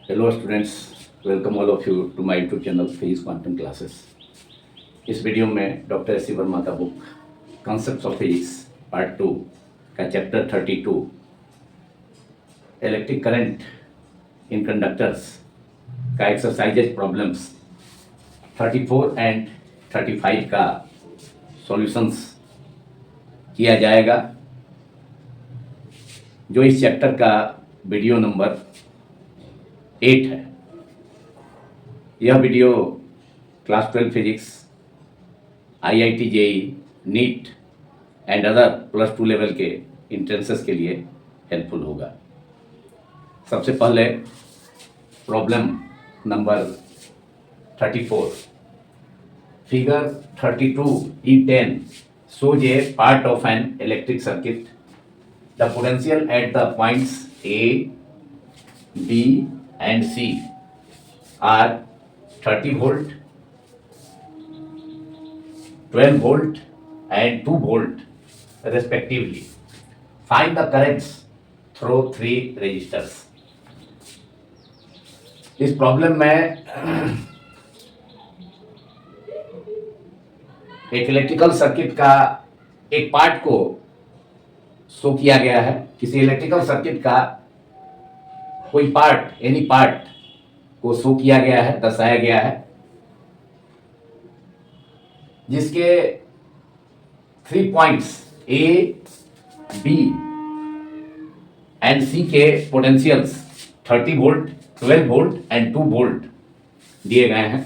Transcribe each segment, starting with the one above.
Hello students, welcome all of you to my YouTube channel Physics Quantum Classes। इस video में doctor S C Verma का book concepts of physics part 2 का chapter 32 electric current in conductors का exercises problems 34 and 35 का solutions किया जाएगा, जो इस चैप्टर का वीडियो नंबर 8 है। यह video class 12 physics, IIT JEE, neat and other +2 level के इंट्रेंसेस के लिए हेल्पफुल होगा। सबसे पहले problem number 34, figure 32E10 shows a part of an electric circuit. The potential at the points A, B and C are 30 volt, 12 volt and 2 volt respectively. Find the currents through 3 resistors. इस problem में एक electrical circuit का एक part को show किया गया है। किसी इलेक्ट्रिकल सर्किट का कोई पार्ट, एनी पार्ट को शो किया गया है, दर्शाया गया है, जिसके 3 points A, B and C के potentials 30 volt, 12 volt and 2 volt दिए गए हैं,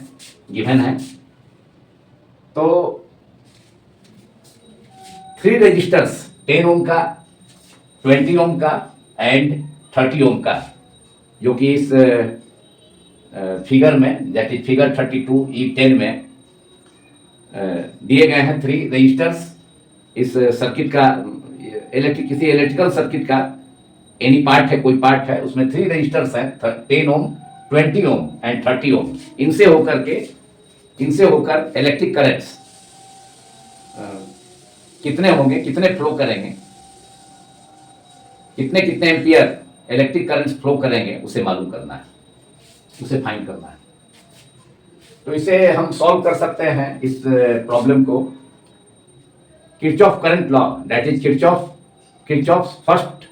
गिवन है। तो 3 रेजिस्टर्स 10 ओम का, 20 ओम का एंड 30 ओम का, जो कि इस फिगर में, दैट इज फिगर 32E10 में दिए गए हैं 3 रेजिस्टर्स। इस सर्किट का किसी इलेक्ट्रिकल सर्किट का एनी पार्ट है, कोई पार्ट है, उसमें 3 रेजिस्टर्स हैं, 10 ओम, 20 ओम एंड 30 ओम। इनसे होकर इलेक्ट्रिक करंट्स कितने होंगे, कितने फ्लो करेंगे, कितने एम्पियर इलेक्ट्रिक करंट्स फ्लो करेंगे, उसे मालूम करना है, उसे फाइंड करना है। तो इसे हम सॉल्व कर सकते हैं, इस प्रॉब्लम को Kirchhoff current law, that is Kirchhoff first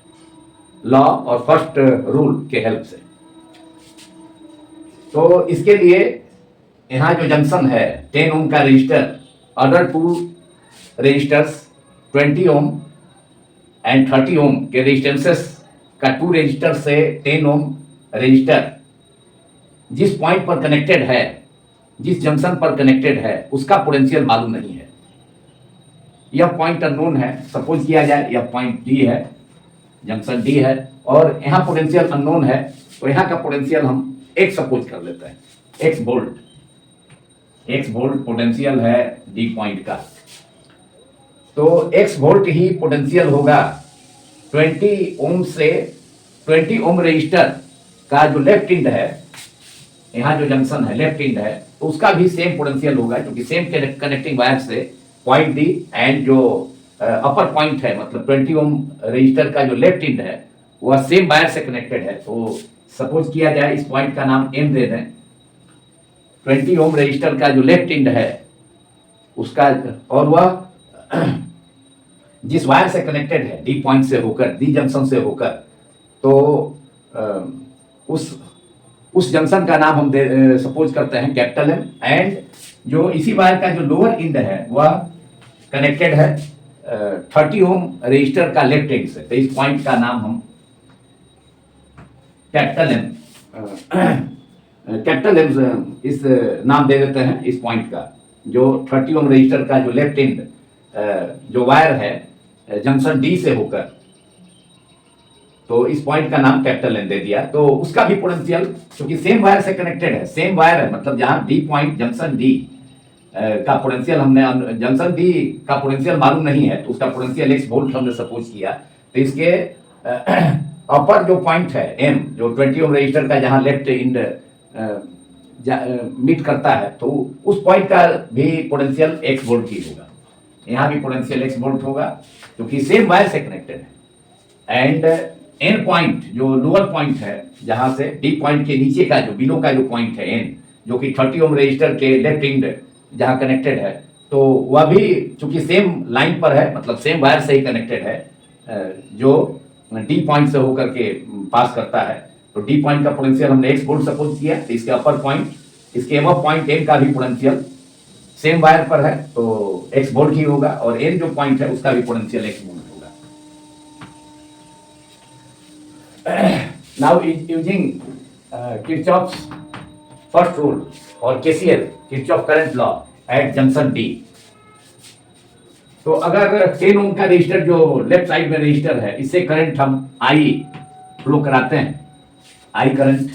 law और फर्स्ट रूल के हेल्प से। तो इसके लिए यहाँ जो जंक्शन है 10 ओम का register, other 2 registers 20 ohm and 30 ohm के रेजिस्टेंसेस का 2 रजिस्टर से 10 ओम रजिस्टर जिस पॉइंट पर कनेक्टेड है, जिस जंक्शन पर कनेक्टेड है, उसका पोटेंशियल मालूम नहीं है। यह पॉइंट अननोन है। सपोज किया जाए यह पॉइंट डी है, जंक्शन डी है, और यहाँ पोटेंशियल अननोन है, तो यहाँ का पोटेंशियल हम x सपोज कर लेते हैं, x वोल्ट पोटेंशियल है डी पॉइंट का। तो x वोल्ट ही पोटेंशियल होगा 20 ओम से 20 ओम रजिस्टर का जो लेफ्ट एंड है, यहाँ जो जंक्शन है लेफ्ट एंड है, तो उसका भी सेम पोटेंशियल होगा, क्योंकि सेम कनेक्टिंग वायर से पॉइंट डी एंड जो अपर पॉइंट है, मतलब 20 ओम रजिस्टर का जो लेफ्ट एंड है वह सेम वायर से कनेक्टेड है। तो सपोज किया जाए इस पॉइंट का नाम M दे दें। 20 ओम रजिस्टर का जो लेफ्ट एंड है उसका, और वह जिस वायर से कनेक्टेड है डी पॉइंट से होकर, डी जंक्शन से होकर, तो उस जंक्शन का नाम हम सपोज करते हैं कैपिटल M, एंड जो इसी वायर का जो लोअर एंड है वह कनेक्टेड है 30 ओम रजिस्टर का लेफ्ट एंड से। तो इस पॉइंट का नाम हम कैपिटल M इस नाम दे देते हैं इस पॉइंट का, जो 30 ओम रजिस्टर का जो लेफ्ट एंड जो वायर है जंक्शन डी से होकर, तो इस पॉइंट का नाम कैपिटल एन दे दिया। तो उसका भी पोटेंशियल, क्योंकि सेम वायर से कनेक्टेड है, सेम वायर है, मतलब जहां डी पॉइंट जंक्शन डी का पोटेंशियल हमने, जंक्शन डी का पोटेंशियल मालूम नहीं है, तो उसका पोटेंशियल x वोल्ट हमने सपोज किया। तो इसके अपर जो पॉइंट है M, जो 20 ओम रजिस्टर का जहां लेफ्ट एंड मीट करता है, तो उस पॉइंट का भी पोटेंशियल x वोल्ट ही होगा। यहाँ भी पोटेंशियल x वोल्ट होगा, क्योंकि सेम वायर से कनेक्टेड है। एंड एन पॉइंट जो लोअर पॉइंट है, जहां से डी पॉइंट के नीचे का जो बिलो का जो पॉइंट है एन, जो कि 30 ओम रजिस्टर के लेफ्ट एंड जहां कनेक्टेड है, तो वह भी चूंकि सेम लाइन पर है, मतलब सेम वायर से ही कनेक्टेड है, जो डी पॉइंट से होकर के पास करता है। तो डी पॉइंट का पोटेंशियल हमने एक्स वोल्ट सपोज किया, तो इसके अपर पॉइंट, इसके एबव पॉइंट एन का भी पोटेंशियल सेम वायर पर है तो एक्स वोल्ट ही होगा, और एन जो पॉइंट है उसका भी पोटेंशियल एक्स वोल्ट होगा। Now using Kirchhoff's first rule और KCL Kirchhoff current law at junction D. तो अगर 10 ओम का रजिस्टर जो लेफ्ट साइड में रजिस्टर है, इससे करंट हम आई फ्लो कराते हैं, आई करंट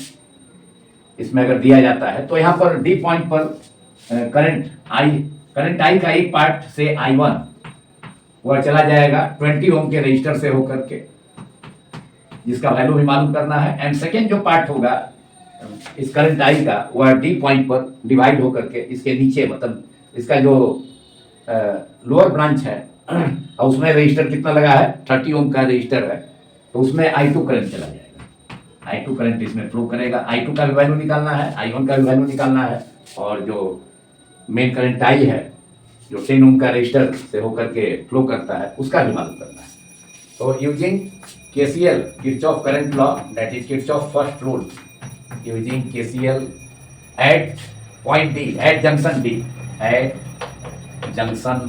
इसमें अगर दिया जाता है, तो यहाँ पर डी पॉइंट पर करंट आई का एक पार्ट से I1 वह चला जाएगा 20 ओम के रजिस्टर से होकर के, जिसका वैल्यू भी मालूम करना है। एंड सेकेंड जो पार्ट होगा इस करंट आई का, वह डी पॉइंट पर डिवाइड होकर के इसके नीचे, मतलब इसका जो लोअर ब्रांच है और उसमें रजिस्टर कितना लगा है, 30 ओम का रजिस्टर है, तो उसमें I2 करंट चला जाएगा। I2 करंट इसमें फ्लो करेगा। I2 का भी वैल्यू निकालना है, I1 का भी वैल्यू निकालना है, और जो मेन करंट आई है जो 10 ओम का रजिस्टर से होकर के फ्लो करता है, उसका भी मालूम करना है। तो using KCL Kirchhoff current law, that is Kirchhoff first rule, using KCL at point D, at junction D, at junction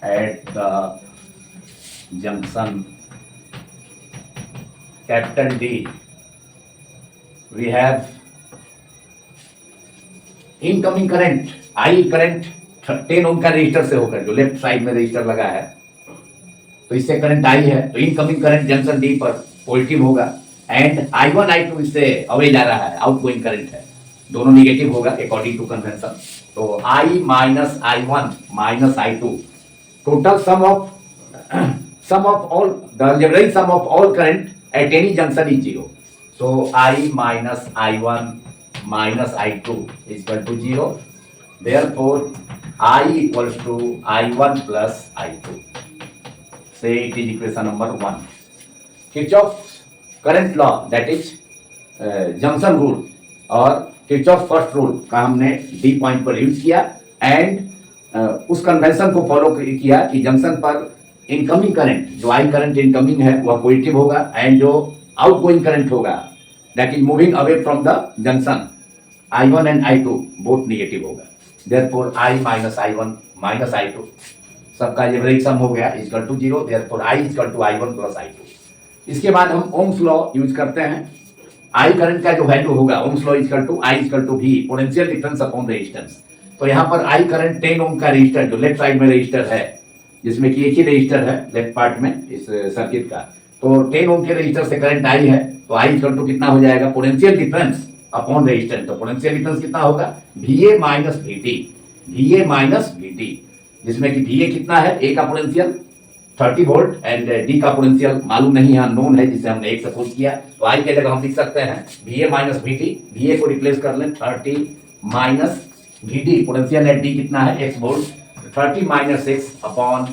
at the junction capital D, we have incoming current I current 10 ohm का register से होकर, जो left side में register लगा है, तो इससे current I है, तो इनकमिंग करंट जंक्शन डी पर पॉजिटिव होगा, एंड I1 I2 इससे अवे जा रहा है, आउटगोइंग करंट है, दोनों निगेटिव होगा अकॉर्डिंग टू कन्वेंशन। तो I minus I1 minus I2, total sum of all the algebraic sum of all current at any junction is 0। So I minus I1 minus I2 is equal to 0, therefore I equals to I1 plus I2, so it is equation number 1। Kirchhoff current law that is junction rule और Kirchhoff first rule का हमने D point पर use किया, and उस convention को follow किया कि junction पर इनकमिंग करंट, जो आई करंट इनकमिंग है वह पॉजिटिव होगा, एंड जो आउटगोइंग करंट होगा that is moving away from the junction, I1 and I2 both negative होगा। Therefore I minus I1 minus I2 सबका अलजेब्रिक सम हो गया is equal to 0, therefore I is equal to I1 plus I2। इसके बाद हम Ohm's law use करते हैं। I current का जो वैल्यू होगा, ohm's law equal to I equal to V, potential difference upon resistance. तो यहाँ पर आई करंट 10 ओम का रजिस्टर जो लेफ्ट साइड में रजिस्टर है, जिसमें कि एक ही रजिस्टर है लेफ्ट पार्ट में इस सर्किट का, तो 10 ओम के रजिस्टर से करंट आई है, तो आई इक्वल टू कितना हो जाएगा, पोटेंशियल डिफरेंस अपॉन रेजिस्टेंस। तो पोटेंशियल डिफरेंस कितना होगा, VA minus VT, VA minus VT, जिसमें कि VA कितना है, ए का पोटेंशियल 30 वोल्ट एंड डी का पोटेंशियल मालूम नहीं है, अननोन है, जिसे हमने एक सपोज किया, तो आई के जगह हम लिख सकते हैं VA माइनस VT, VA को रिप्लेस कर लें 30 minus VT, potential at D कितना है, x volt, 30 minus x upon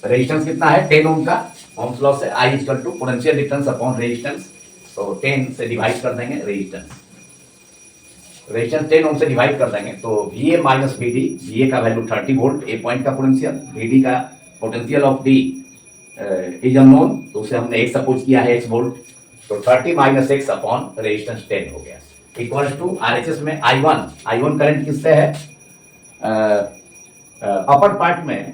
resistance कितना है 10 ओम का, ओम्स लॉ से I equal to potential difference upon resistance, तो 10 से डिवाइड कर देंगे रेजिस्टेंस 10 ओम से डिवाइड कर देंगे, तो VA माइनस VD, VA का वैल्यू 30 वोल्ट, ए पॉइंट का पोटेंशियल, VD का potential of D is unknown, तो उसे हमने एक सपोज किया है x वोल्ट, तो 30 माइनस x अपॉन रेजिस्टेंस 10 हो गया, इक्वल्स टू RHS में I1 करंट किससे है, अपर पार्ट में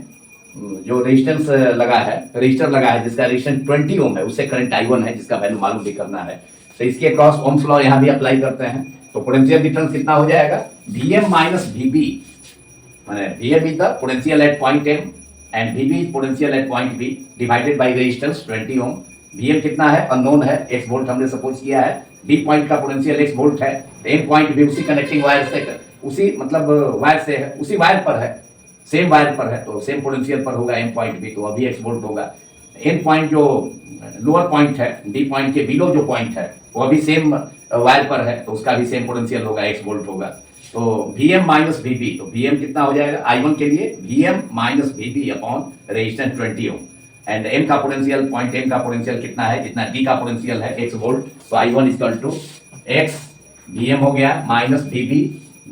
जो रेजिस्टेंस लगा है, रजिस्टर लगा है जिसका रेजिस्टेंस 20 ओम है, उससे करंट I1 है, जिसका वैल्यू मालूम भी करना है, तो इसके क्रॉस ओम्स लॉ यहाँ भी अप्लाई करते हैं, तो पोटेंशियल डिफरेंस कितना हो जाएगा, VM माइनस VB, माने VM is the potential at point M and VB is potential at point B divided by resistance 20 ohm. VM कितना है, अननोन है, x वोल्ट हमने सपोज किया है, D पॉइंट का पोटेंशियल x वोल्ट है, M point भी उसी कनेक्टिंग वायर से, उसी मतलब वायर से है, उसी वायर पर है, सेम वायर पर है, तो सेम पोटेंशियल पर होगा M पॉइंट भी, तो अभी x वोल्ट होगा। N पॉइंट जो लोअर पॉइंट है, D पॉइंट के बिलो जो पॉइंट है, वो अभी सेम वायर पर है, तो उसका भी सेम पोटेंशियल होगा, x वोल्ट होगा। तो Vm माइनस Vp, तो Vm कितना हो जाएगा I1 के लिए Vm minus Vp upon resistance 20 ohm, and M का पोटेंशियल, पॉइंट M का पोटेंशियल कितना है, जितना D का पोटेंशियल है x वोल्ट, तो I1 equal to x Vm हो गया माइनस Vp,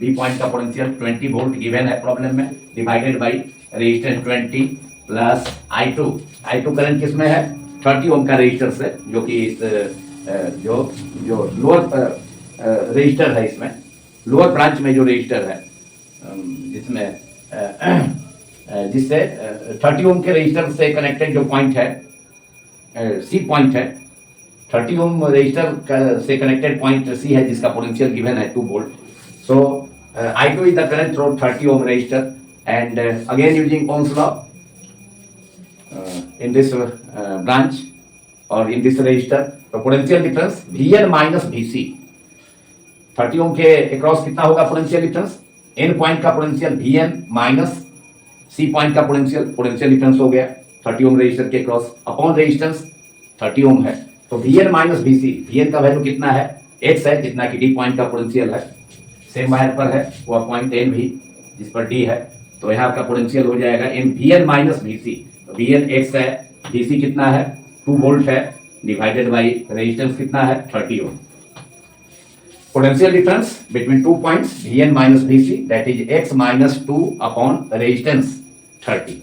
B पॉइंट का पोटेंशियल 20 वोल्ट गिवन है प्रॉब्लम में, divided by resistance 20 plus I2 current किसमें है 30 ओम का रेजिस्टर से, जो कि जो लोअर रजिस्टर है, इसमें लोअर ब्रांच में जो रजिस्टर है, जिसमें जिससे 30 ओम के रजिस्टर से कनेक्टेड जो पॉइंट है सी पॉइंट है, 30 ओम रजिस्टर से कनेक्टेड पॉइंट सी है, जिसका पोटेंशियल गिवन है 2 volt. So I2 is the current through 30 ohm resistor, and again using Ohm's law in this branch or in this resistor, the potential difference Vn minus Vc, 30 ohm के across कितना होगा potential difference, N point का potential Vn minus C point का potential difference हो गया 30 ohm resistor के across, upon resistance 30 ओम है, तो Vn माइनस Vc, Vn का वैल्यू कितना है x है, जितना कि D पॉइंट का पोटेंशियल है, सेम वायर पर है वह पॉइंट N भी जिस पर D है, तो यहाँ का पोटेंशियल हो जाएगा Vn माइनस Vc, तो Vn x है, Vc कितना है 2 वोल्ट है, डिवाइडेड बाई रेजिस्टेंस कितना है 30 ओम. Potential difference between 2 points Vn minus Vc, that is x minus 2 upon resistance 30.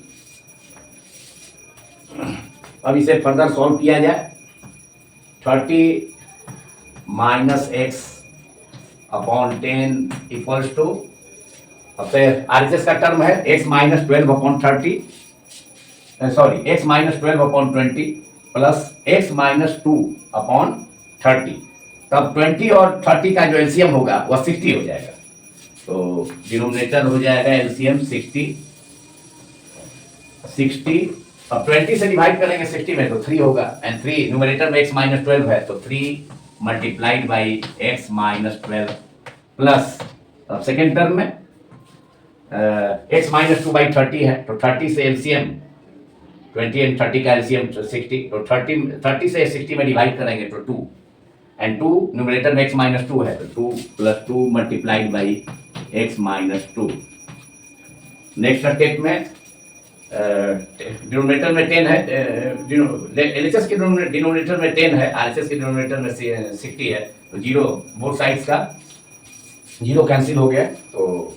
अब इसे फर्दर सॉल्व किया जाए, 30 minus x upon 10 equals to, अब फिर RHS का टर्म है x minus 12 upon 30, sorry x minus 12 upon 20 plus x minus 2 upon 30, तब 20 और 30 का जो एलसीएम होगा वह 60 हो जाएगा, तो डिनोमिनेटर हो जाएगा एलसीएम 60, अब 20 से डिवाइड करेंगे 60 में तो 3 होगा, एंड 3 न्यूमरेटर में x माइनस 12 है, तो 3 multiplied by x minus 12 plus, अब सेकेंड टर्म में x माइनस 2 बाई 30 है, तो 30 से एलसीएम 20 एंड 30 का एलसीएम 60, तो 30 से 60 में डिवाइड करेंगे तो 2, एंड 2 न्यूमरेटर में x माइनस 2 है, तो 2 plus 2 multiplied by x minus 2. Next step में डिनोमिनेटर में 10 है, एलएचएस के डिनोमिनेटर में 10 है, आरएचएस के डिनोमिनेटर में 60 है, तो जीरो बोथ साइड्स का जीरो कैंसिल हो गया, तो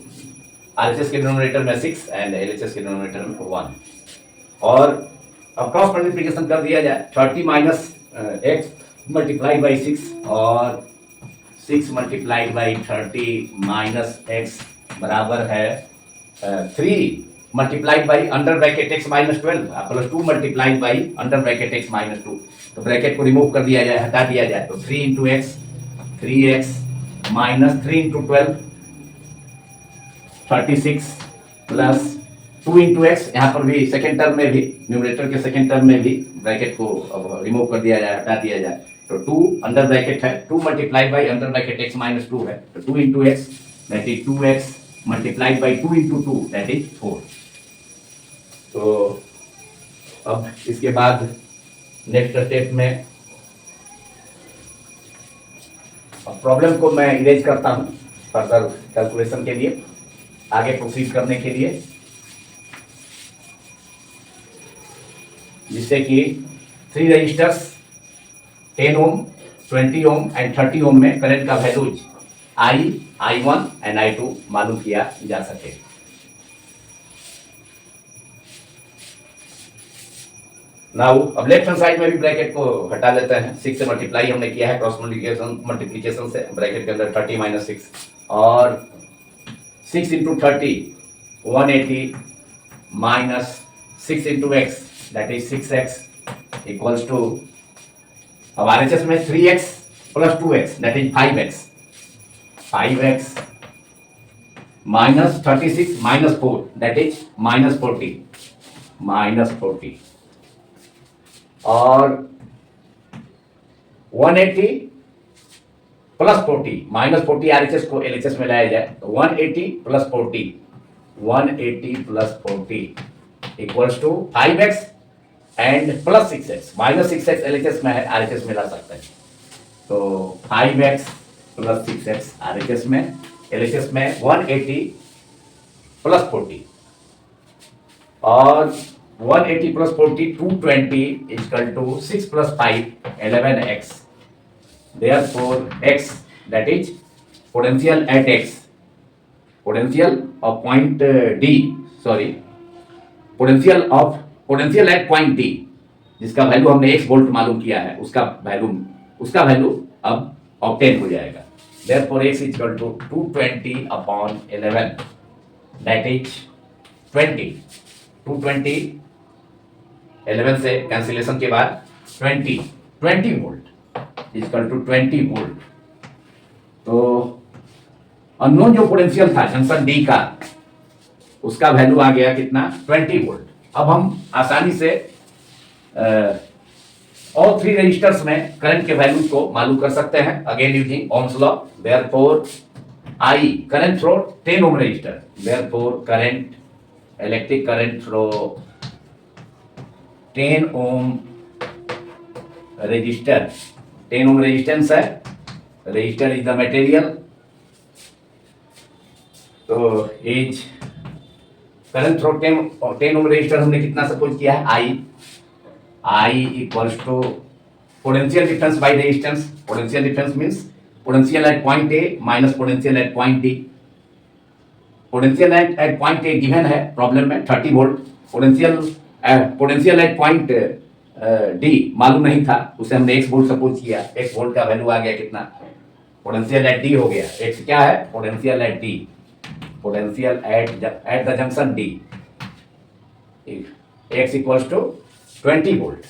आरएचएस के डिनोमिनेटर में 6 एंड एलएचएस के डिनोमिनेटर में 1, और अब क्रॉस मल्टीप्लिकेशन कर दिया जाए, 30 माइनस x मल्टीप्लाइड बाई 6 और 6 मल्टीप्लाइड बाई 30 माइनस x बराबर है 3 multiplied by under bracket x minus 12 plus 2 multiplied by under bracket x minus 2, तो ब्रैकेट को रिमूव कर दिया जाए, हटा दिया जाए, तो 3 into x 3x minus 3 into 12 36 plus 2 into x, यहाँ पर भी सेकेंड टर्म में भी न्यूमरेटर के सेकेंड टर्म में भी ब्रैकेट को अब रिमूव कर दिया जाए, हटा दिया जाए, तो 2 अंडर ब्रैकेट है, 2 multiplied by under bracket x minus 2 है, तो 2 into x that is 2x multiplied by 2 into 2 that is 4. तो अब इसके बाद नेक्स्ट स्टेप में प्रॉब्लम को मैं इरेज करता हूं फर्दर कैलकुलेशन के लिए, आगे प्रोसीड करने के लिए, जिससे कि 3 रजिस्टर्स 10 ओम 20 ओम एंड 30 ओम में करंट का वैल्यूज I1 एंड I2 मालूम किया जा सके. नाउ अब लेफ्ट हैंड साइड में भी ब्रैकेट को हटा लेते हैं, 6 से मल्टीप्लाई हमने किया है क्रॉस मल्टीप्लिकेशन से, ब्रैकेट के अंदर 30 माइनस 6 और 6 into 30 180 minus 6 into x that is 6x equals to, अब आरएचएस में 3x plus 2x that is 5x minus 36 minus 4 that is minus 40 और 180 प्लस 40 माइनस 40 आरएचएस को एलएचएस में लाया जाए, तो 180 plus 40 equals to 5x and plus 6x, minus 6x LHS में है, आरएचएस में ला सकते हैं, तो 5x प्लस 6x आरएचएस में LHS में 180 प्लस 40 और 180 plus 40 220 equal to 6 plus 5 11x. Therefore x, that is potential at x, potential of point D, sorry, potential at point D, जिसका वैल्यू हमने x वोल्ट मालूम किया है, उसका वैल्यू अब ऑब्टेन हो जाएगा. Therefore x equal to 220 upon 11, that is 20. 220 11 से कैंसिलेशन के बाद 20 वोल्ट इक्वल टू 20 वोल्ट. तो अननोन जो पोटेंशियल था जंक्शन डी का, उसका वैल्यू आ गया कितना, 20 वोल्ट. अब हम आसानी से ऑल थ्री रजिस्टर्स में करंट के वैल्यू को मालूम कर सकते हैं again using Ohm's law. Therefore I current through 10 ohm resistor, therefore current electric current through 10 ohm resistor. 10 ohm resistance है, रजिस्टर इज द मटेरियल. तो as current through 10 ohm resistor हमने कितना सपोज किया है, I equals to potential difference by resistance. Potential difference means potential at point A minus potential at point D. Potential at point A given है problem में 30 volt. Potential at point D मालूम नहीं था, उसे हमने x volt suppose किया. x volt का value आ गया कितना, पोटेंशियल एट डी हो गया. x क्या है, potential at D, potential at the junction D. x equals to 20 volt.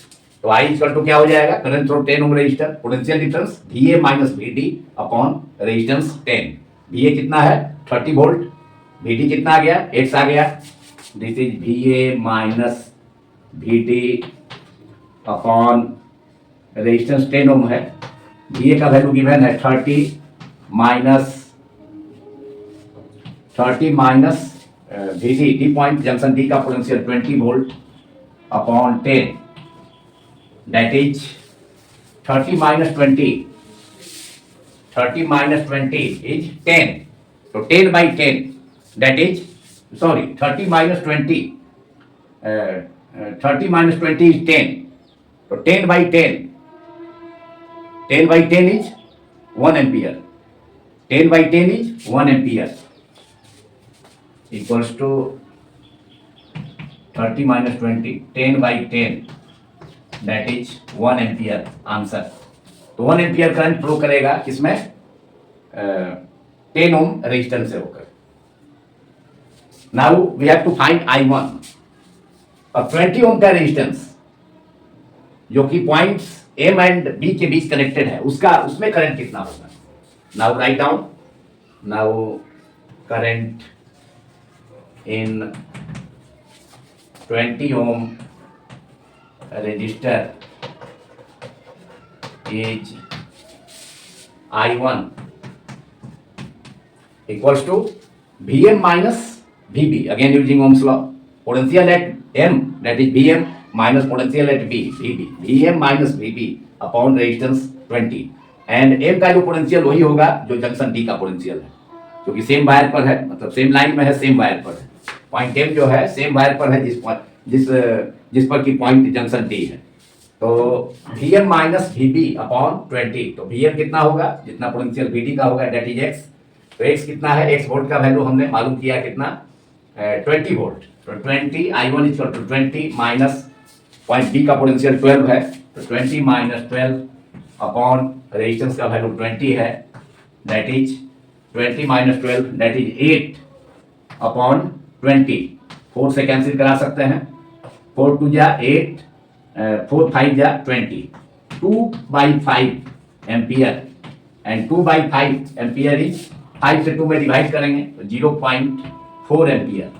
तो I इक्वल टू क्या हो जाएगा, current through 10 ohm resistor, potential difference VA minus VD upon resistance 10. VA कितना है 30 वोल्ट, VD कितना आ गया, x आ गया. This is VA minus VD upon resistance 10 ohm है. VA का वैल्यू गिवन है 30 minus VD, D point junction D का potential 20 volt upon 10, that is 30 minus 20 is 10. So 10 by 10, that is, sorry, 30 minus 20 is 10. So 10 by 10 is 1 ampere. 10 by 10 is 1 ampere equals to 30 minus 20, 10 by 10, that is 1 ampere answer. तो 1 ampere current flow करेगा किसमें, 10 ohm resistance से होकर. Now we have to find I1. अब 20 ओम का resistance जो कि points M and B के बीच कनेक्टेड है, उसमें करंट कितना होगा. Now write down. Now current in 20 ohm resistor is I1 equals to Vm minus Vb, again using Ohm's law. Potential at M, that is Vm minus potential at Vb, Vm minus Vb upon resistance 20. And M का जो potential वही होगा जो junction D का potential है, क्योंकि same wire पर है, मतलब सेम लाइन में है, सेम वायर पर है. पॉइंट M जो है सेम वायर पर है जिस पर की पॉइंट जंक्शन D है. तो Vm माइनस Vb अपॉन 20, तो Vm कितना होगा, जितना पोटेंशियल Vd का होगा, डेट इज x. तो x कितना है, x वोल्ट का वैल्यू हमने मालूम किया कितना, 20 वोल्ट. तो 20 I1 equal to 20 minus point B का पोटेंशियल 12 है, तो 20 माइनस 12 अपॉन रेजिस्टेंस का वैल्यू 20 है, that is 20 minus 12, that is 8 upon 20. 4 से कैंसिल करा सकते हैं, 4 2 जा 8, 4 5 जा 20, 2/5 एम्पियर एंड 2/5 एम्पियर इज 5 से 2 में डिवाइड करेंगे तो 0.4 एम्पियर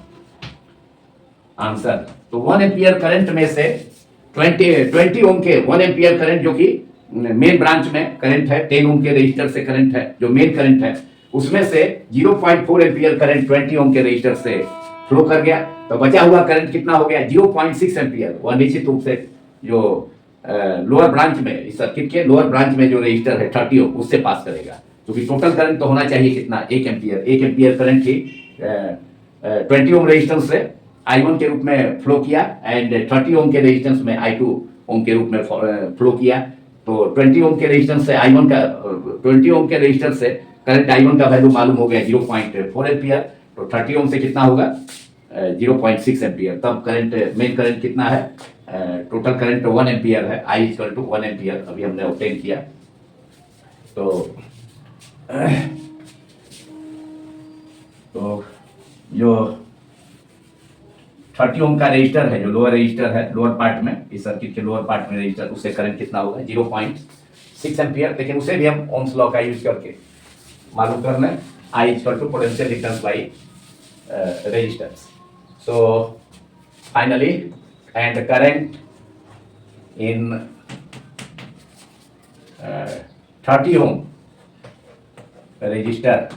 आंसर. तो 1 एम्पियर करंट में से 20 ओम के 1 एम्पियर करंट जो कि मेन ब्रांच में करंट है, 10 ओम के रजिस्टर से करंट है जो मेन करंट है, उसमें से 0.4 एम्पियर करंट 20 ओम के रजिस्टर से फ्लो कर गया. तो बचा हुआ करंट कितना हो गया, 0.6 एम्पियर. वह निश्चित रूप से जो लोअर ब्रांच में, इस सर्किट के लोअर ब्रांच में जो रजिस्टर है 30 ओम, उससे पास करेगा. क्योंकि टोटल करंट तो होना चाहिए कितना, 1 एम्पियर करंट ही 20 ओम रेजिस्टेंस से I1 के रूप में फ्लो किया एंड 30 ओम के रेजिस्टेंस में I2 ओम के रूप में फ्लो किया। तो 20 ओम के रेजिस्टेंस से I1 का 20 ओम के रेजिस्टेंस से करंट I1 का वैल्यू मालूम हो गया 0.4 एम्पियर। तो 30 ओम से कितना होगा 0.6 एम्पियर। तब करंट मेन करंट कितना है, टोटल करंट 1 एम्पियर है, I इक्वल टू 1 एम्पियर अभी हमने ऑब्टेन किया। तो जो 30 ओम का रेजिस्टर है, जो लोअर रेजिस्टर है, लोअर पार्ट में, इस सर्किट के लोअर पार्ट में रेजिस्टर, उससे करंट कितना होगा 0.6 एम्पियर। लेकिन उसे भी हम ओम्स लॉ का यूज करके मालूम करना है, I equal to potential difference by resistance. So finally and current in 30 ohm resistor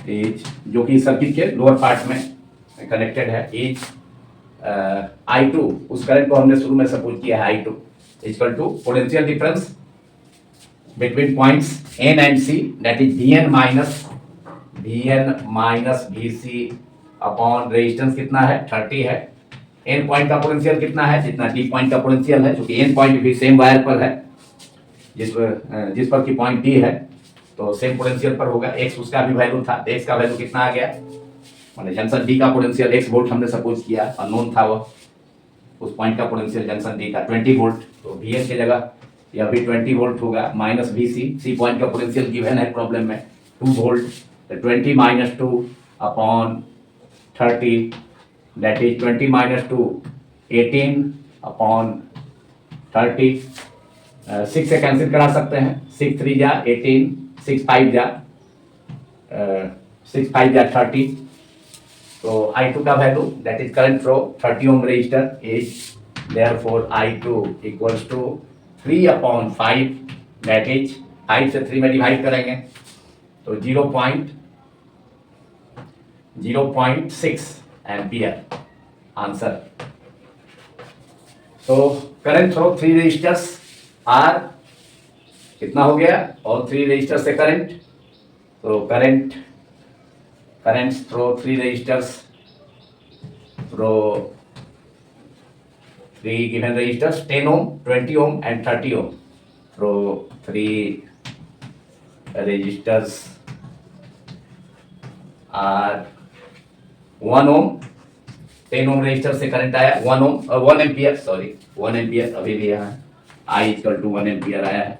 is, जो कि सर्किट के लोअर पार्ट में कनेक्टेड है, इज I2, उस करंट को हमने शुरू में सपोज किया है I2 equal to potential difference between points N and C, that is Vn minus Vc upon resistance कितना है 30 है। N पॉइंट का पोटेंशियल कितना है, जितना D पॉइंट का पोटेंशियल है, क्योंकि N पॉइंट भी सेम वायर पर है जिस पर की पॉइंट D है, तो सेम पोटेंशियल पर होगा। X उसका भी वैल्यू था, X का वैल्यू कितना आ गया, माने जंक्शन D का पोटेंशियल X वोल्ट हमने सपोज किया, अननोन था वो, उस पॉइंट का पोटेंशियल जंक्शन D का 20 वोल्ट, तो Vn की जगह यह भी 20 वोल्ट होगा माइनस Vc, C पॉइंट का पोटेंशियल गिवन है प्रॉब्लम में 2 वोल्ट, तो 20 minus 2 upon 30, that is 20 minus 2 18 upon 30, 6 से कैंसिल करा सकते हैं, 6 3 जा 18, 6 5 जा 30। तो I2 का वैल्यू, that is current flow 30 ohm resistor, is therefore I2 equals to 3 upon 5, that is 5 से 3 में डिवाइड करेंगे तो 0.6 एम्पियर आंसर। तो करंट थ्रो 3 रेजिस्टर्स आर कितना हो गया, और 3 रेजिस्टर से करंट, तो current through 3 resistors through 3 given resistors 10 ohm, 20 ohm and 30 ohm, through 3 resistors are 1 ohm, 10 ohm resistor से करंट आया 1 एम्पियर, सॉरी 1 एम्पियर अभी भी यहाँ I इक्वल टू 1 एम्पियर आया है।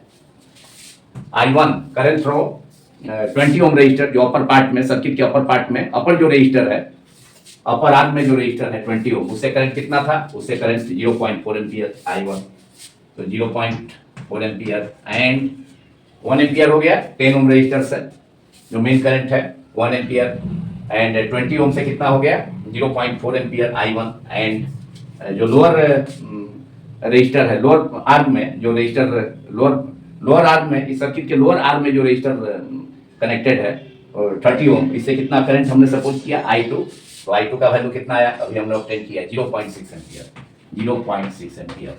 I1 current throw 20 ohm resistor, जो अपर पार्ट में, circuit के अपर पार्ट में, अपर जो रेजिस्टर है, अपर आर्म में जो रेजिस्टर है 20 ओम, उससे करंट कितना था, उससे करंट 0.4 एम्पियर I1, तो 0.4 एम्पियर एंड 1 एम्पियर हो गया 10 ओम रेजिस्टर से, जो मेन करंट है 1 एम्पियर, एंड 20 ओम से कितना हो गया 0.4 एम्पियर I1, एंड जो लोअर रेजिस्टर है, लोअर आर्म में जो रेजिस्टर, लोअर आर्म में, इस सर्किट के लोअर आर्म में जो रेजिस्टर कनेक्टेड है और 30 ओम, इससे कितना करंट हमने सपोज किया I2, तो I2 का वैल्यू कितना आया, अभी हमने ऑब्टेन किया 0.6 ampere, 0.6 ampere,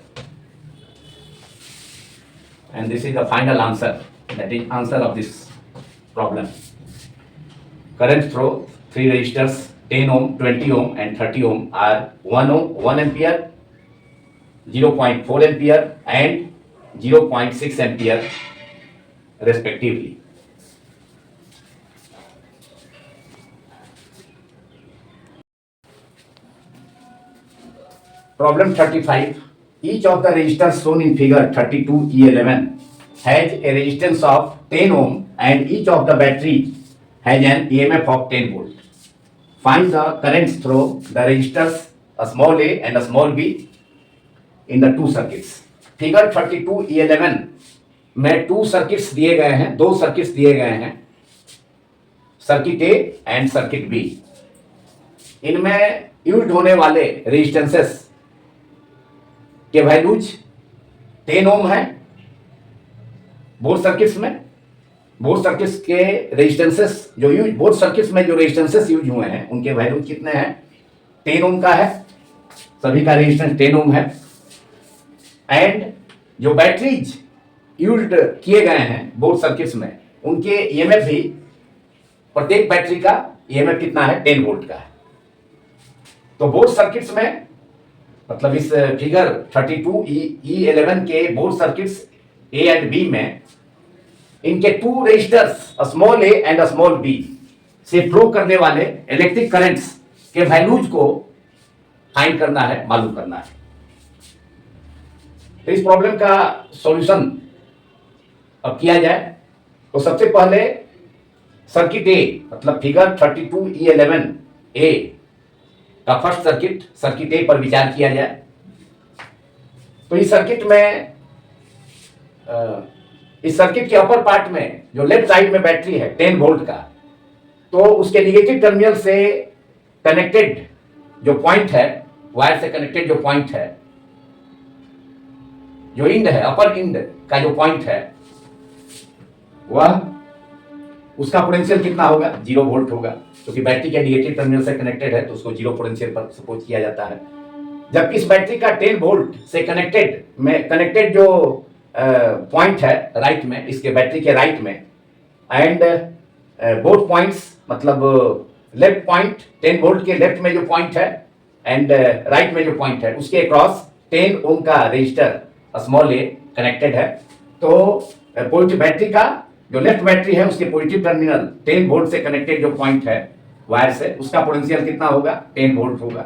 and this is the final answer, that is answer of this problem. Current through 3 resistors 10 ohm, 20 ohm and 30 ohm are 1 ampere, 0.4 ampere and 0.6 ampere respectively. Problem 35. Each of the resistors shown in figure 32E11 has a resistance of 10 ohm and each of the batteries has an EMF of 10 volt. Find the currents through the resistors a small a and a small b in the two circuits. Figure 32E11 में 2 circuits दिए गए हैं, 2 circuits दिए गए हैं, circuit A and circuit B. इनमें use होने वाले रेजिस्टेंसेस के वैल्यूज 10 ओम है बोथ सर्किट्स में। बोथ सर्किट्स के रेजिस्टेंसेस जो यूज, बोथ सर्किट्स में जो रेजिस्टेंसेस यूज हुए हैं उनके वैल्यू कितने हैं, 10 ओम का है, सभी का रेजिस्टेंस 10 ओम है, एंड जो बैटरीज यूज्ड किए गए हैं बोथ सर्किट्स में, उनके ईएमएफ भी प्रत्येक बैटरी का ईएमएफ कितना है, 10 वोल्ट का है। तो बोथ सर्किट्स में मतलब इस फिगर 32E11 के both circuits A and B में इनके two resistors small a and small b से फ्लो करने वाले इलेक्ट्रिक करंट्स के वैल्यूज को फाइंड करना है, मालूम करना है। तो इस प्रॉब्लम का सॉल्यूशन अब किया जाए तो सबसे पहले सर्किट ए मतलब फिगर 32E11 ए का फर्स्ट सर्किट ए पर विचार किया जाए। तो इस सर्किट के अपर पार्ट में जो लेफ्ट साइड में बैटरी है 10 वोल्ट का, तो उसके निगेटिव टर्मिनल से कनेक्टेड जो पॉइंट है, वायर से कनेक्टेड जो पॉइंट है, जो इंड है, अपर इंड का जो पॉइंट है, वह उसका पोटेंशियल कितना होगा, 0 वोल्ट होगा, क्योंकि बैटरी के निगेटिव टर्मिनल से कनेक्टेड है तो उसको 0 पोटेंशियल पर सपोज किया जाता है। जबकि इस बैटरी का 10 वोल्ट से कनेक्टेड जो पॉइंट है राइट में, इसके बैटरी के राइट में, एंड बोथ पॉइंट्स मतलब लेफ्ट पॉइंट 10 वोल्ट के लेफ्ट में जो पॉइंट है एंड राइट में जो पॉइंट है, उसके अक्रॉस 10 ओम का रजिस्टर स्मॉल ए कनेक्टेड है। तो पॉजिटिव बैटरी का जो लेफ्ट बैटरी है उसके पॉजिटिव टर्मिनल 10 वोल्ट से कनेक्टेड जो पॉइंट है वायर से, उसका पोटेंशियल कितना होगा, 10 वोल्ट होगा।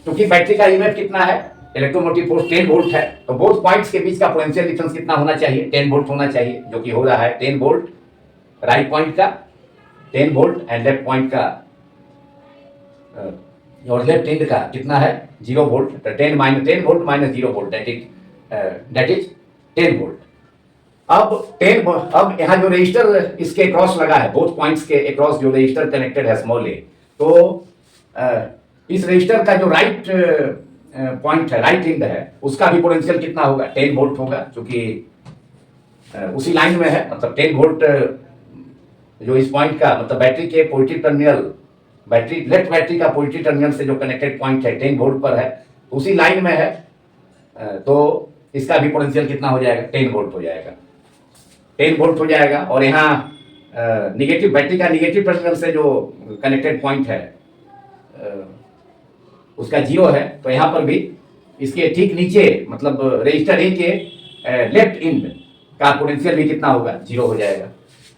क्योंकि बैटरी का ईएमएफ कितना है, इलेक्ट्रोमोटिव फोर्स 10 वोल्ट है, तो बोथ पॉइंट्स के बीच का पोटेंशियल डिफरेंस कितना होना चाहिए, 10 वोल्ट होना चाहिए, जो कि हो रहा है 10 वोल्ट राइट पॉइंट का, 10 वोल्ट एंड लेफ्ट पॉइंट का और लेफ्ट एंड का कितना है, 0 volt. 10 volt minus 0 volt that is 10 volt. अब यहाँ जो रजिस्टर इसके क्रॉस लगा है, बोथ पॉइंट्स के अक्रॉस जो रजिस्टर कनेक्टेड है स्मॉल ए, तो इस रजिस्टर का जो राइट पॉइंट है, राइट एंड है, उसका भी पोटेंशियल कितना होगा, 10 वोल्ट होगा, क्योंकि उसी लाइन में है। मतलब 10 वोल्ट जो इस पॉइंट का मतलब बैटरी के पॉजिटिव टर्मिनल, लेफ्ट बैटरी का पॉजिटिव टर्मिनल से जो कनेक्टेड पॉइंट है 10 वोल्ट पर है, उसी लाइन में है, तो इसका भी पोटेंशियल कितना हो जाएगा, 10 वोल्ट हो जाएगा, 10 वोल्ट हो जाएगा। और यहाँ निगेटिव बैटरी का निगेटिव टर्मिनल से जो कनेक्टेड पॉइंट है उसका 0 है, तो यहाँ पर भी इसके ठीक नीचे मतलब रजिस्टर ए के लेफ्ट एंड का पोटेंशियल भी कितना होगा, 0 हो जाएगा।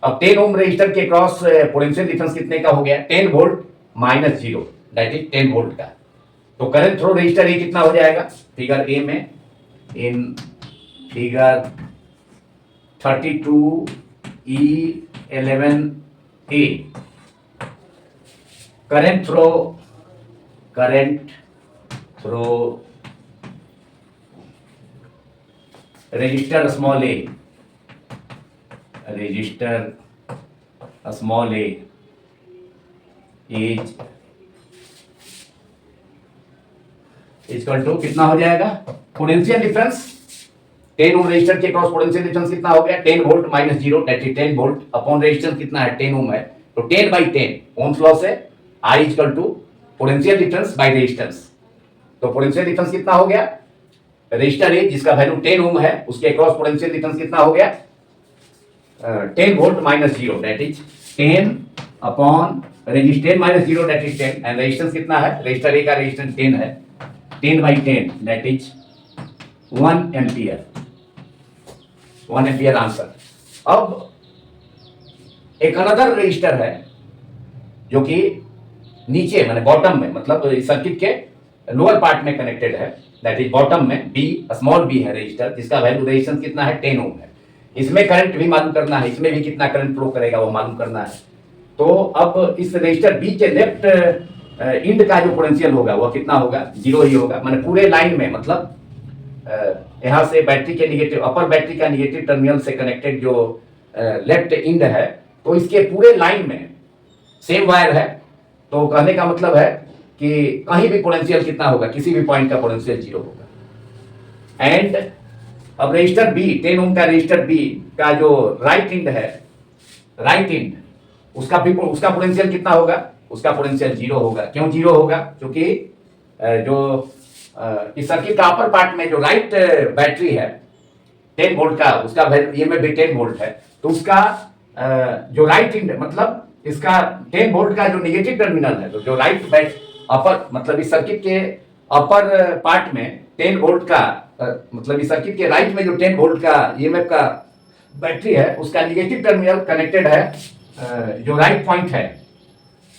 अब 10 ओम रजिस्टर के क्रॉस पोटेंशियल डिफरेंस कितने का हो गया, 10 volt minus 0 that is 10 volt का। तो करंट थ्रो रजिस्टर ए कितना हो जाएगा, फिगर ए में, in figure 32E11A current through resistor small a is equal to कितना हो जाएगा, पोटेंशियल डिफरेंस 10 ओम रजिस्टर के क्रॉस पोटेंशियल डिफरेंस कितना हो गया, 10 volt minus 0 that is 10 volt upon resistance कितना है, 10 ओम है, तो 10/10 ओम्स लॉ से I equal to potential difference by resistance. तो पोटेंशियल डिफरेंस कितना हो गया, रजिस्टर ए जिसका वैल्यू 10 ओम है उसके क्रॉस पोटेंशियल डिफरेंस कितना हो गया, 10 volt minus 0 that is 10 upon resistance minus 0 that is 10 and resistance कितना है, रजिस्टर ए का रेजिस्टेंस 10 है, 10/10 that is 1 ampere, 1 ampere answer. अब एक अनदर रजिस्टर है जो कि नीचे माने बॉटम में, मतलब सर्किट के लोअर पार्ट में कनेक्टेड है, दैट इज बॉटम में बी, स्मॉल बी है रजिस्टर, जिसका वैल्यू रेजिस्टेंस कितना है, 10 ओम है। इसमें करंट भी मालूम करना है, इसमें भी कितना करंट फ्लो करेगा वो मालूम करना है। तो अब इस रजिस्टर बी के लेफ्ट इंड का जो पोटेंशियल होगा वो कितना होगा, 0 ही होगा, माने पूरे लाइन में, मतलब यहाँ से बैटरी के निगेटिव, अपर बैटरी का निगेटिव टर्मिनल से कनेक्टेड जो लेफ्ट इंड है, तो इसके पूरे लाइन में सेम वायर है, तो कहने का मतलब है कि कहीं भी पोटेंशियल कितना होगा, किसी भी पॉइंट का पोटेंशियल 0 होगा। एंड अब रजिस्टर बी, 10 ओम का रजिस्टर बी का जो राइट इंड है, राइट इंड, उसका पोटेंशियल कितना होगा, उसका पोटेंशियल 0 होगा। क्यों 0 होगा, क्योंकि जो इस सर्किट का अपर पार्ट में जो राइट बैटरी है 10 वोल्ट का उसका ईएमएफ भी 10 वोल्ट है, तो उसका जो राइट इंड मतलब इसका 10 वोल्ट का जो निगेटिव टर्मिनल है, तो जो राइट बैट अपर मतलब इस सर्किट के अपर पार्ट में 10 वोल्ट का मतलब इस सर्किट के राइट में जो 10 वोल्ट का ईएमएफ का बैटरी है, उसका निगेटिव टर्मिनल कनेक्टेड है जो राइट पॉइंट है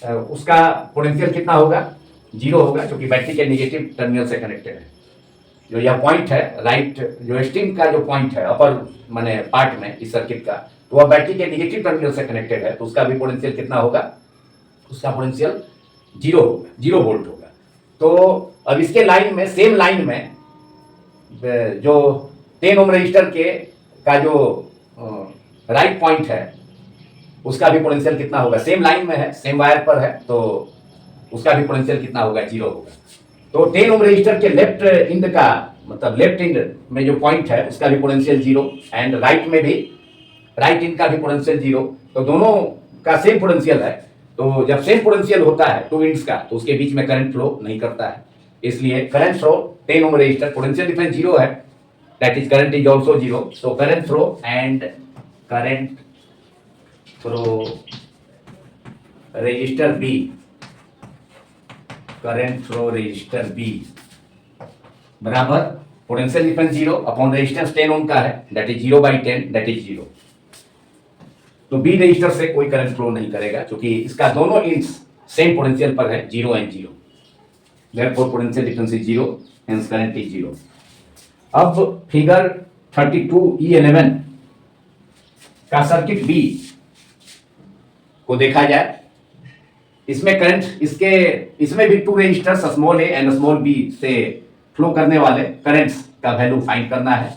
उसका पोटेंशियल कितना होगा, 0 होगा, क्योंकि बैटरी के निगेटिव टर्मिनल से कनेक्टेड है। जो यह पॉइंट है राइट, जो स्ट्रिंग का जो पॉइंट है अपर माने पार्ट में इस सर्किट का, तो वह बैटरी के निगेटिव टर्मिनल से कनेक्टेड है, तो उसका भी पोटेंशियल कितना होगा, उसका पोटेंशियल 0 होगा, 0 वोल्ट होगा। तो अब इसके लाइन में, सेम लाइन में जो 10 ओम रजिस्टर के का जो राइट पॉइंट है उसका भी पोटेंशियल कितना होगा, सेम लाइन में है, सेम वायर पर है, तो उसका भी पोटेंशियल कितना होगा, 0 होगा। तो 10 ओम रजिस्टर के लेफ्ट इंड का मतलब लेफ्ट इंड में जो पॉइंट है उसका भी पोटेंशियल 0 एंड राइट में भी राइट इंड का भी पोटेंशियल 0, तो दोनों का सेम पोटेंशियल है। तो जब सेम पोटेंशियल होता है टू इंड्स का, तो उसके बीच में करंट फ्लो नहीं करता है, इसलिए current flow 10 ohm resistor potential difference 0 है, that is current is also 0, so current flow and current flow resistor B, current flow resistor B बराबर potential difference 0 upon resistance 10 ohm का है, दैट इज 0/10, दैट इज 0। तो B register से कोई current flow नहीं करेगा, क्योंकि इसका दोनों इंड्स सेम पोटेंशियल पर है, 0 and 0, therefore potential difference is 0, hence current is 0। अब फिगर 32E11 का सर्किट बी को देखा जाए। इसमें करंट इसमें भी 2 resistors small a and small b से फ्लो करने वाले करंट्स का वैल्यू फाइंड करना है।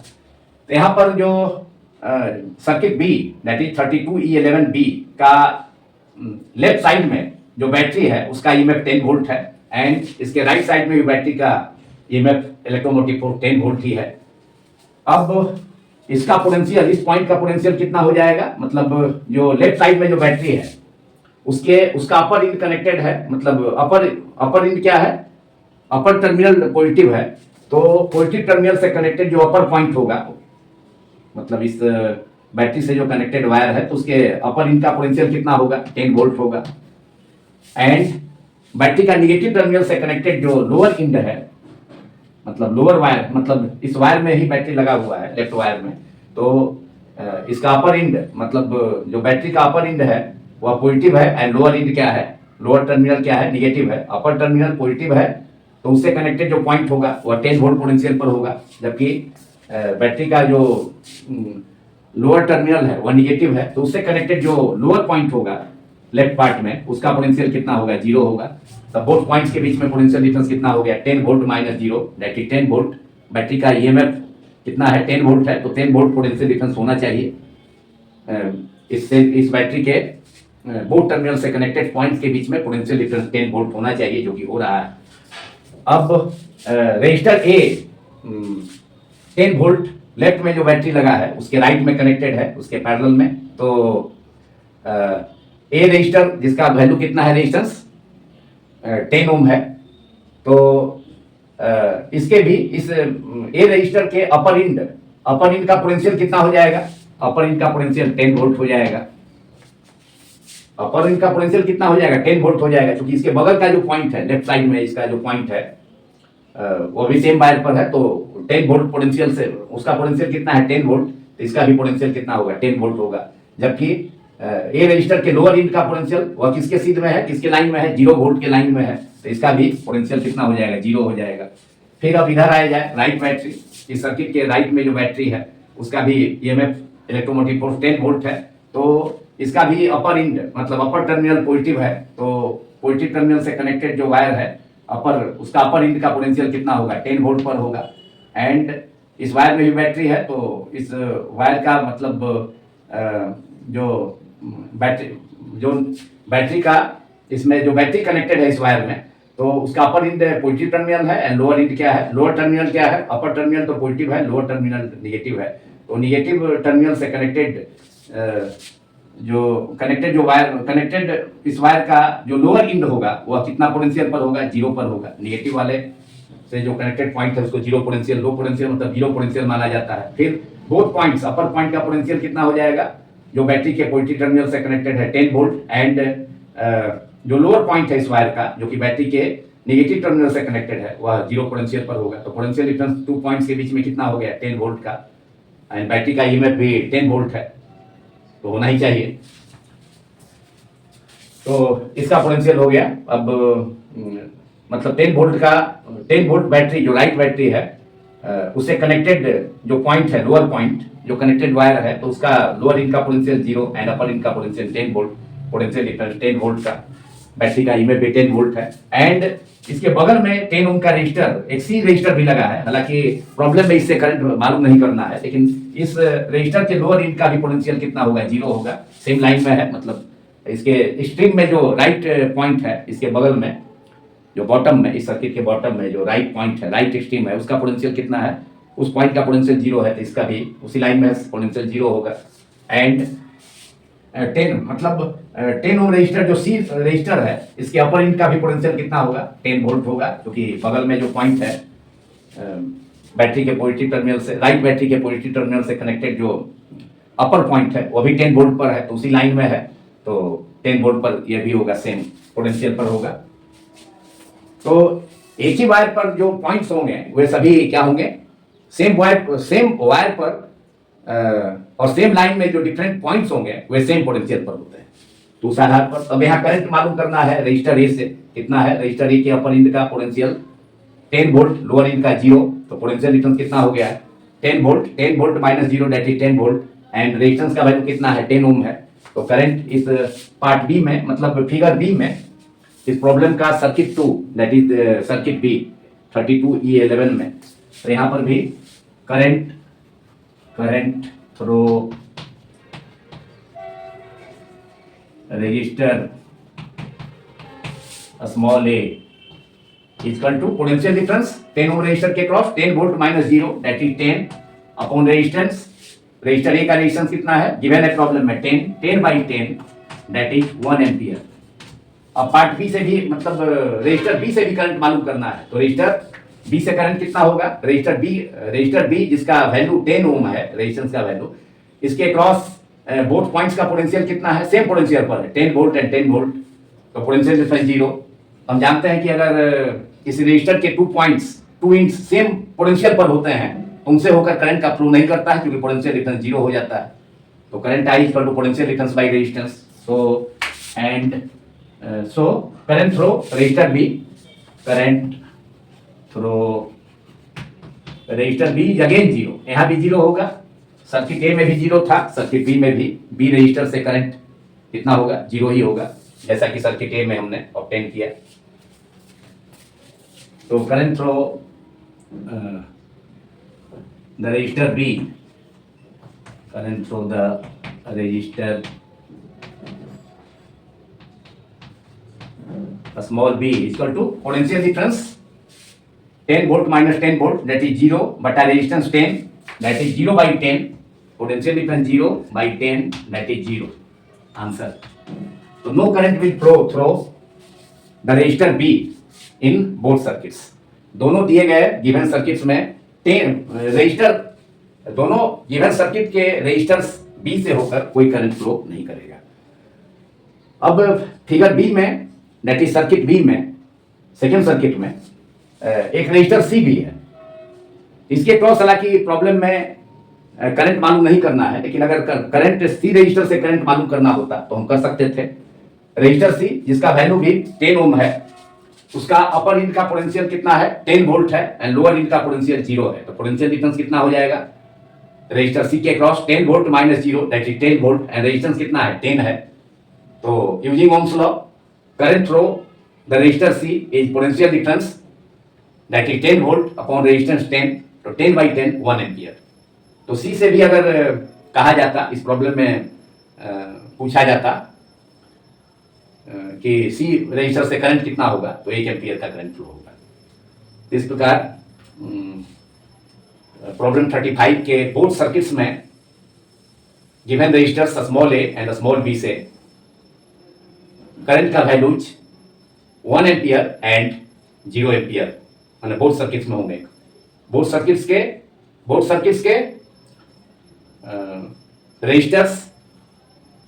तो यहाँ पर जो circuit B that is 32E11 B का लेफ्ट साइड में जो बैटरी है उसका ईएमएफ 10 वोल्ट है, एंड इसके राइट साइड में भी बैटरी का ईएमएफ इलेक्ट्रोमोटिव फोर्स 10 वोल्ट ही है। अब इसका पोटेंशियल, इस पॉइंट का पोटेंशियल कितना हो जाएगा, मतलब जो लेफ्ट साइड में जो बैटरी है उसका अपर इंड कनेक्टेड है, मतलब अपर इंड क्या है, अपर टर्मिनल पॉजिटिव है, तो पॉजिटिव टर्मिनल से कनेक्टेड जो अपर पॉइंट होगा, मतलब इस बैटरी से जो कनेक्टेड वायर है, तो उसके अपर इंड का पोटेंशियल कितना होगा, 10 वोल्ट होगा। एंड बैटरी का निगेटिव टर्मिनल से कनेक्टेड जो लोअर इंड है, मतलब लोअर वायर, मतलब इस वायर में ही बैटरी लगा हुआ है लेफ्ट वायर में, तो इसका अपर इंड मतलब जो बैटरी का अपर इंड है वह पॉजिटिव है, एंड लोअर इंड क्या है, लोअर टर्मिनल क्या है, निगेटिव है। अपर टर्मिनल पॉजिटिव है, तो उससे कनेक्टेड जो पॉइंट होगा वह 10 वोल्ट पोटेंशियल पर होगा, जबकि बैटरी का जो लोअर टर्मिनल है वह निगेटिव है, तो उससे कनेक्टेड जो लोअर पॉइंट होगा लेफ्ट पार्ट में उसका पोटेंशियल कितना होगा, 0 होगा। तो बोथ पॉइंट्स के बीच में पोटेंशियल डिफरेंस कितना हो गया, 10 volt minus 0, that is 10 volt. Battery का ईएमएफ कितना है, 10 वोल्ट है, तो 10 वोल्ट पोटेंशियल डिफरेंस होना चाहिए इससे इस बैटरी के बोथ टर्मिनल से कनेक्टेड पॉइंट्स के बीच में पोटेंशियल डिफरेंस 10 वोल्ट होना चाहिए, जो कि हो रहा है। अब रजिस्टर ए 10 वोल्ट लेफ्ट में जो बैटरी लगा है उसके राइट में कनेक्टेड है, उसके पैरेलल में, तो ए रजिस्टर जिसका वैल्यू कितना है, रेजिस्टेंस 10 ओम है, तो इसके भी इस ए रजिस्टर के अपर इंड का पोटेंशियल कितना हो जाएगा, अपर इंड का पोटेंशियल 10 वोल्ट हो जाएगा। अपर इंड का पोटेंशियल कितना हो जाएगा, 10 वोल्ट हो जाएगा, क्योंकि इसके बगल का जो पॉइंट है लेफ्ट साइड में, इसका जो पॉइंट है वो भी सेम वायर पर है, तो 10 वोल्ट पोटेंशियल से उसका पोटेंशियल कितना है, 10 वोल्ट, तो इसका भी पोटेंशियल कितना होगा, 10 वोल्ट होगा। जबकि ए रजिस्टर के लोअर इंड का पोटेंशियल वह किसके सीध में है, किसके लाइन में है, 0 वोल्ट के लाइन में है, तो इसका भी पोटेंशियल कितना हो जाएगा, 0 हो जाएगा। फिर अब इधर आया जाए राइट बैटरी, इस सर्किट के राइट में जो बैटरी है उसका भी ईएमएफ इलेक्ट्रोमोटिव फोर्स 10 वोल्ट है, तो इसका भी अपर इंड मतलब अपर टर्मिनल पॉजिटिव है, तो पॉजिटिव टर्मिनल से कनेक्टेड जो वायर है उसका अपर इंड का पोटेंशियल कितना होगा, 10 वोल्ट पर होगा। एंड इस वायर में भी बैटरी है, तो इस वायर का मतलब जो बैटरी का इसमें जो बैटरी कनेक्टेड है इस वायर में, तो उसका अपर इंड पॉजिटिव टर्मिनल है एंड लोअर इंड क्या है, लोअर टर्मिनल क्या है, अपर टर्मिनल तो पॉजिटिव है, लोअर टर्मिनल निगेटिव है, तो निगेटिव टर्मिनल से कनेक्टेड जो वायर कनेक्टेड इस वायर का जो लोअर इंड होगा वह कितना पोटेंशियल पर होगा, 0 पर होगा। निगेटिव वाले से जो कनेक्टेड पॉइंट है उसको 0 पोटेंशियल, लो पोटेंशियल मतलब 0 पोटेंशियल माना जाता है। फिर बोथ पॉइंट्स, अपर पॉइंट का पोटेंशियल कितना हो जाएगा, जो बैटरी के पॉजिटिव टर्मिनल से कनेक्टेड है 10 वोल्ट, एंड जो लोअर पॉइंट है इस वायर का जो कि बैटरी के नेगेटिव टर्मिनल से कनेक्टेड है वह जीरो पोटेंशियल पर होगा। तो पोटेंशियल डिफरेंस 2 पॉइंट्स के बीच में कितना हो गया, 10 वोल्ट का, एंड बैटरी का ईएमएफ भी 10 वोल्ट है, तो होना ही चाहिए। तो इसका पोटेंशियल हो गया। अब मतलब 10 वोल्ट बैटरी जो राइट बैटरी है उससे कनेक्टेड जो पॉइंट है, लोअर पॉइंट जो कनेक्टेड वायर है, तो उसका लोअर इनका पोटेंशियल 0 एंड अपर इनका potential 10 volt, potential difference 10 volt का, बैटरी का ईएमएफ भी 10 वोल्ट है, एंड इसके बगल में 10 ओम का रजिस्टर, एक सी रजिस्टर भी लगा है। हालांकि प्रॉब्लम में इससे करंट मालूम नहीं करना है, लेकिन इस रजिस्टर के लोअर इनका भी पोटेंशियल कितना होगा, 0 होगा, सेम लाइन में है। मतलब इसके स्ट्रिंग में जो राइट पॉइंट है, इसके बगल में जो बॉटम में, इस सर्किट के बॉटम में जो राइट पॉइंट है, राइट एक्सट्रीम है, उसका पोटेंशियल कितना है, उस पॉइंट का पोटेंशियल 0 है, तो इसका भी उसी लाइन में पोटेंशियल 0 होगा। एंड 10 मतलब 10 ओम रजिस्टर जो सी रजिस्टर है, इसके अपर इंड का भी पोटेंशियल कितना होगा, 10 वोल्ट होगा, क्योंकि बगल में जो पॉइंट है बैटरी के पॉजिटिव टर्मिनल से, राइट बैटरी के पॉजिटिव टर्मिनल से कनेक्टेड जो अपर पॉइंट है वो भी 10 वोल्ट पर है, तो उसी लाइन में है, तो 10 वोल्ट पर यह भी होगा, सेम पोटेंशियल पर होगा। तो एक ही वायर पर जो पॉइंट्स होंगे वे सभी क्या होंगे, सेम वायर पर और सेम लाइन में जो डिफरेंट पॉइंट्स होंगे वे सेम पोटेंशियल पर होते हैं। तो उस आधार पर अब यहाँ करंट मालूम करना है रजिस्टर ए से, कितना है, रजिस्टर ए के अपर इंड का पोटेंशियल 10 वोल्ट, लोअर इंड का 0, तो पोटेंशियल डिफरेंस कितना हो गया है, 10 volt minus 0 that is 10 volt, and resistance का वैल्यू कितना है, 10 ओम है। तो करंट इस पार्ट बी में, मतलब फिगर बी में, इस प्रॉब्लम का circuit 2 that is circuit B 32E11 में, तो यहाँ पर भी current through resistor small A equal to potential difference 10 ohm resistor के across 10 volt minus 0 that is 10 upon resistance, resistor A का रेजिस्टेंस कितना है, गिवन है प्रॉब्लम में 10 बाई 10 दैट इज 1 एम्पियर। अब पार्ट बी से भी, मतलब रजिस्टर बी से भी करंट मालूम करना है, तो रजिस्टर बी से करंट कितना होगा, रजिस्टर बी जिसका वैल्यू 10 ओम है, रेजिस्टेंस का वैल्यू, इसके क्रॉस बोथ पॉइंट्स का पोटेंशियल कितना है, सेम पोटेंशियल पर है, 10 वोल्ट एंड 10 वोल्ट, तो पोटेंशियल डिफरेंस 0। हम जानते हैं कि अगर इस रजिस्टर के 2 पॉइंट्स, 2 इंच सेम पोटेंशियल पर होते हैं, तो उनसे होकर करंट का फ्लो नहीं करता है, क्योंकि पोटेंशियल डिफरेंस 0 हो जाता है। तो current I equal to potential difference by resistance. So current through resistor B, current through resistor B again 0, यहाँ भी 0 होगा, सर्किट ए में भी 0 था, सर्किट बी में भी, बी रजिस्टर से करंट कितना होगा, 0 ही होगा, जैसा कि सर्किट ए में हमने ऑब्टेन किया। तो current through the resistor B, current through the resistor small b equal to potential difference 10 volt minus 10 volt that is 0 बटा resistance 10 that is 0 by 10, potential difference 0 by 10 that is 0, answer। So no current will flow through the resistor B in both circuits। दोनों दिए गए given circuits में 10 register, दोनों given circuit के registers B से होकर कोई करंट फ्लो नहीं करेगा। अब फिगर बी में, दैट इज सर्किट बी में, सेकेंड सर्किट में एक रजिस्टर सी भी है, इसके क्रॉस, हालांकि प्रॉब्लम में करंट मालूम नहीं करना है, लेकिन अगर करंट सी रजिस्टर से करंट मालूम करना होता तो हम कर सकते थे। रजिस्टर सी जिसका वैल्यू भी 10 ओम है, उसका अपर इंड का पोटेंशियल कितना है, 10 वोल्ट है, एंड लोअर इंड का पोटेंशियल 0 है, तो पोटेंशियल डिफरेंस कितना हो जाएगा, रजिस्टर सी के across 10 volt minus 0 that is 10 volt, and resistance कितना है, 10 है। तो using Ohm's law, current through the resistor C is potential difference that is 10 volt upon resistance 10, तो 10 by 10 1 एम्पियर। तो C से भी अगर कहा जाता, इस प्रॉब्लम में पूछा जाता कि C रजिस्टर से करंट कितना होगा, तो 1 एम्पियर का करंट फ्लो होगा। इस प्रकार प्रॉब्लम 35 के बोथ सर्किट्स में given resistors small a and small b से करंट का वैल्यूज 1 एम्पियर एंड 0 एम्पियर, मतलब बोथ सर्किट्स में होंगे। बोथ सर्किट्स के रेजिस्टर्स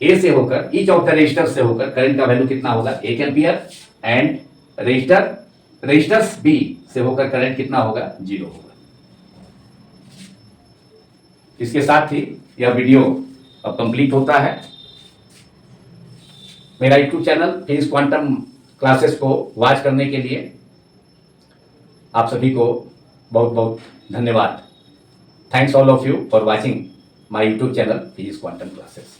ए से होकर, ईच ऑफ द रेजिस्टर से होकर करंट का वैल्यू कितना होगा 1 एम्पियर, एंड रेजिस्टर्स बी से होकर करंट कितना होगा 0 होगा। इसके साथ ही यह वीडियो अब कंप्लीट होता है। मेरा YouTube channel physics quantum classes को वॉच करने के लिए आप सभी को बहुत बहुत धन्यवाद। Thanks all of you for watching my YouTube channel physics quantum classes.